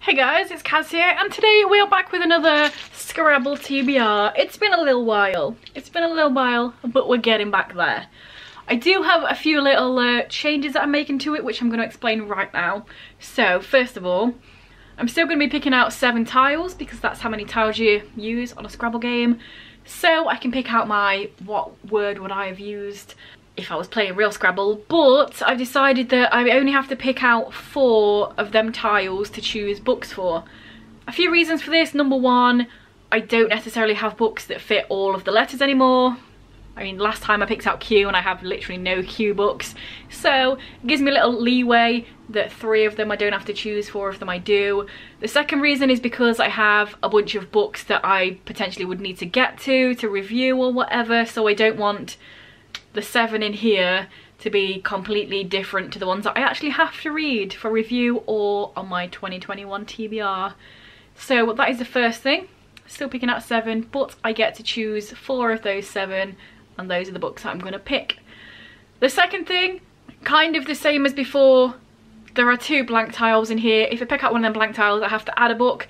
Hey guys, it's Kaz here, and today we are back with another Scrabble TBR. It's been a little while, but we're getting back there. I do have a few little changes that I'm making to it, which I'm going to explain right now. So, first of all, I'm still going to be picking out 7 tiles, because that's how many tiles you use on a Scrabble game. So I can pick out what word would I have used if I was playing real Scrabble, but I've decided that I only have to pick out 4 of them tiles to choose books for. A few reasons for this. Number one, I don't necessarily have books that fit all of the letters anymore. I mean, last time I picked out Q and I have literally no Q books. So it gives me a little leeway that 3 of them I don't have to choose, 4 of them I do. The second reason is because I have a bunch of books that I potentially would need to get to review or whatever, so I don't want the 7 in here to be completely different to the ones that I actually have to read for review or on my 2021 TBR. So that is the first thing. Still picking out 7, but I get to choose 4 of those 7, and those are the books that I'm going to pick. The second thing, kind of the same as before. There are 2 blank tiles in here. If I pick out one of them blank tiles, I have to add a book.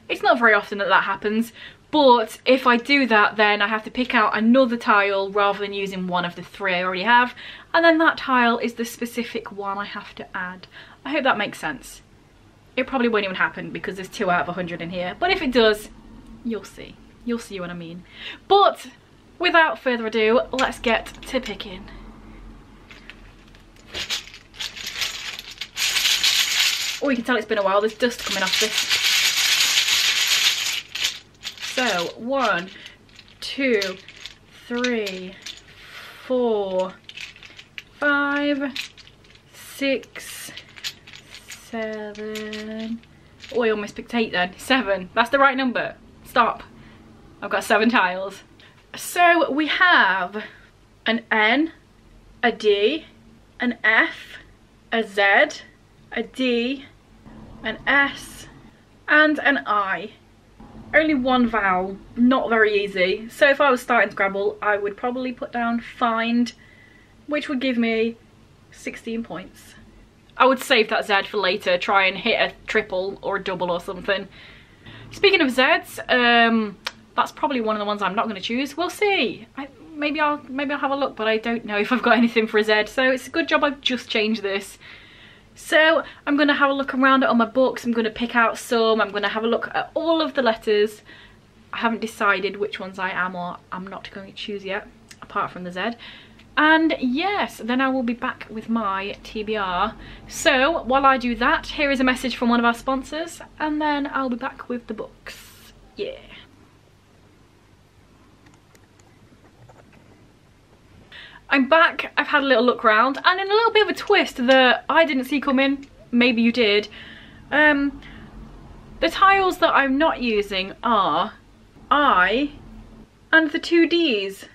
It's not very often that happens. But if I do that, then I have to pick out another tile rather than using one of the 3 I already have. And then that tile is the specific one I have to add. I hope that makes sense. It probably won't even happen because there's 2 out of 100 in here. But if it does, you'll see. You'll see what I mean. But without further ado, let's get to picking. Oh, you can tell it's been a while. There's dust coming off this. So, 1, 2, 3, 4, 5, 6, 7. Oh, I almost picked 8 then. 7. That's the right number. Stop. I've got 7 tiles. So, we have an N, a D, an F, a Z, a D, an S, and an I. Only 1 vowel, not very easy. So if I was starting Scrabble, I would probably put down find, which would give me 16 points. I would save that Z for later, try and hit a triple or a double or something. Speaking of Zs, that's probably one of the ones I'm not going to choose. We'll see. Maybe I'll have a look, but I don't know if I've got anything for a Z. So it's a good job I've just changed this. So I'm going to have a look around at all my books. I'm going to pick out some. I'm going to have a look at all of the letters. I haven't decided which ones I am or I'm not going to choose yet, apart from the Z. And yes, then I will be back with my TBR. So while I do that, here is a message from one of our sponsors, and then I'll be back with the books. Yeah. I'm back. I've had a little look around, and in a little bit of a twist that I didn't see coming, maybe you did, the tiles that I'm not using are I and the 2 Ds,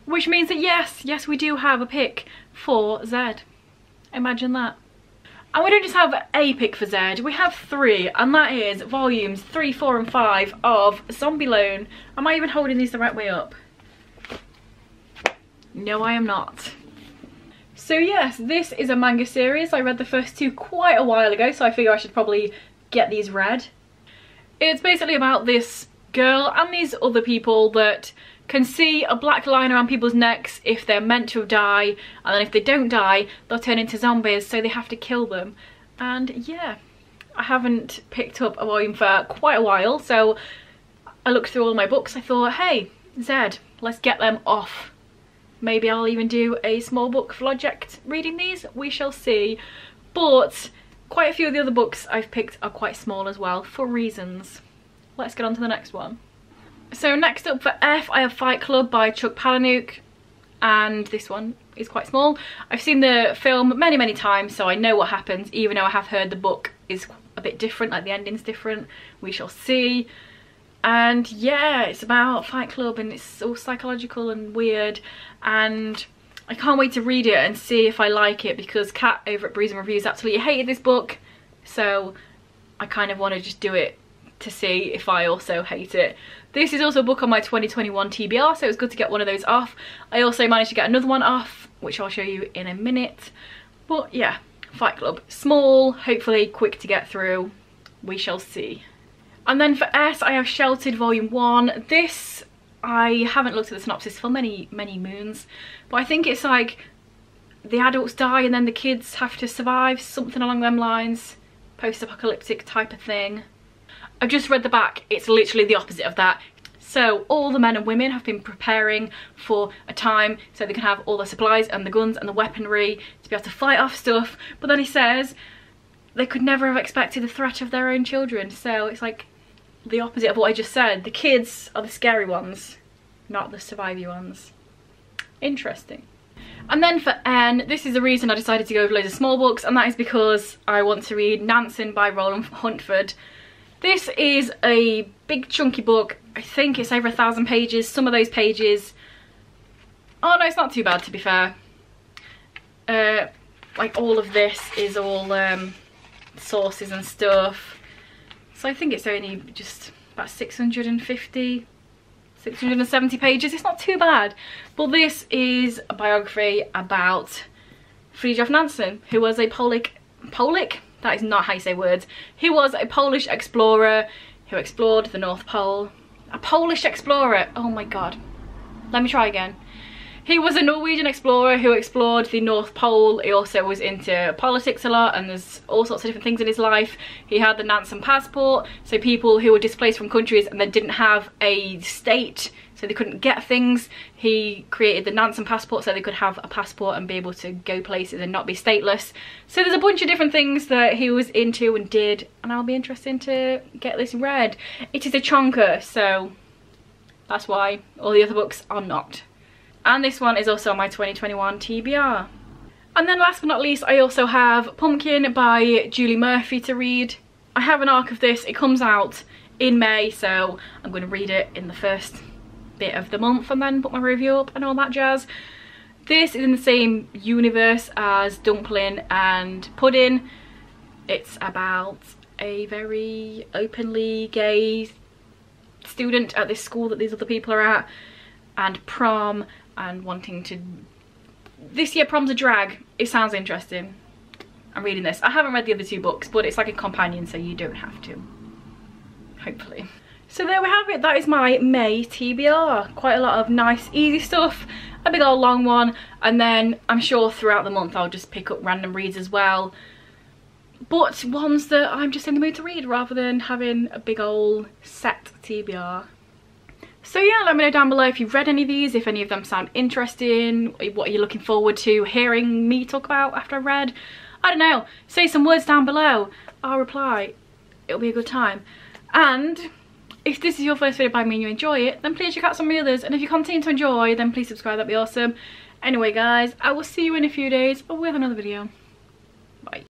which means that yes we do have a pick for Z. Imagine that. And we don't just have a pick for Z, we have 3, and that is volumes 3, 4 and 5 of Zombie Loan. Am I even holding these the right way up? No, I am not. So yes, this is a manga series. I read the first 2 quite a while ago, so I figure I should probably get these read. It's basically about this girl and these other people that can see a black line around people's necks if they're meant to die, and then if they don't die, they'll turn into zombies, so they have to kill them. And yeah, I haven't picked up a volume for quite a while, so I looked through all my books. I thought, hey, Z, let's get them off. Maybe I'll even do a small book project reading these, we shall see. But quite a few of the other books I've picked are quite small as well, for reasons. Let's get on to the next one. So next up for F, I have Fight Club by Chuck Palahniuk, and this one is quite small. I've seen the film many times, so I know what happens, even though I have heard the book is a bit different, like the ending's different. We shall see. And yeah, it's about Fight Club, and it's all psychological and weird, and I can't wait to read it and see if I like it, because Kat over at Brews and Reviews absolutely hated this book, so I kind of want to just do it to see if I also hate it. This is also a book on my 2021 TBR, so it's good to get one of those off. I also managed to get another one off, which I'll show you in a minute. But yeah, Fight Club. Small, hopefully quick to get through. we shall see. And then for S, I have Sheltered Volume 1. This, I haven't looked at the synopsis for many moons, but I think it's like the adults die and then the kids have to survive, something along them lines. Post-apocalyptic type of thing. I've just read the back. It's literally the opposite of that. So all the men and women have been preparing for a time so they can have all the supplies and the guns and the weaponry to be able to fight off stuff. But then he says they could never have expected the threat of their own children. So it's like the opposite of what I just said. The kids are the scary ones, not the surviving ones. Interesting. And then for N, this is the reason I decided to go with loads of small books, and that is because I want to read Nansen by Roland Huntford. This is a big chunky book. I think it's over 1,000 pages. Some of those pages, oh no, it's not too bad to be fair. Like all of this is all sources and stuff. So I think it's only just about 650, 670 pages. It's not too bad. But this is a biography about Fridtjof Nansen, who was a Polish? That is not how you say words. He was a Polish explorer who explored the North Pole. A Polish explorer, oh my god. Let me try again. He was a Norwegian explorer who explored the North Pole. He also was into politics a lot, and there's all sorts of different things in his life. He had the Nansen passport, so people who were displaced from countries and then didn't have a state, so they couldn't get things, he created the Nansen passport so they could have a passport and be able to go places and not be stateless. So there's a bunch of different things that he was into and did, and I'll be interested to get this read. It is a chonker, so that's why all the other books are not. And this one is also my 2021 TBR. And then last but not least, I also have Pumpkin by Julie Murphy to read. I have an arc of this. It comes out in May, so I'm going to read it in the first bit of the month and then put my review up and all that jazz. This is in the same universe as Dumpling and Pudding. It's about a very openly gay student at this school that these other people are at, and prom, and wanting to... This year prom's a drag. It sounds interesting. I'm reading this. I haven't read the other two books, but it's like a companion, so you don't have to. Hopefully. So there we have it. That is my May TBR. Quite a lot of nice, easy stuff. A big old long one. And then I'm sure throughout the month I'll just pick up random reads as well. But ones that I'm just in the mood to read rather than having a big old set TBR. So yeah, let me know down below if you've read any of these, if any of them sound interesting, what are you looking forward to hearing me talk about after I've read. I don't know, say some words down below, I'll reply, it'll be a good time. And if this is your first video by me and you enjoy it, then please check out some of the others, and if you continue to enjoy, then please subscribe, that'd be awesome. Anyway guys, I will see you in a few days with another video. Bye.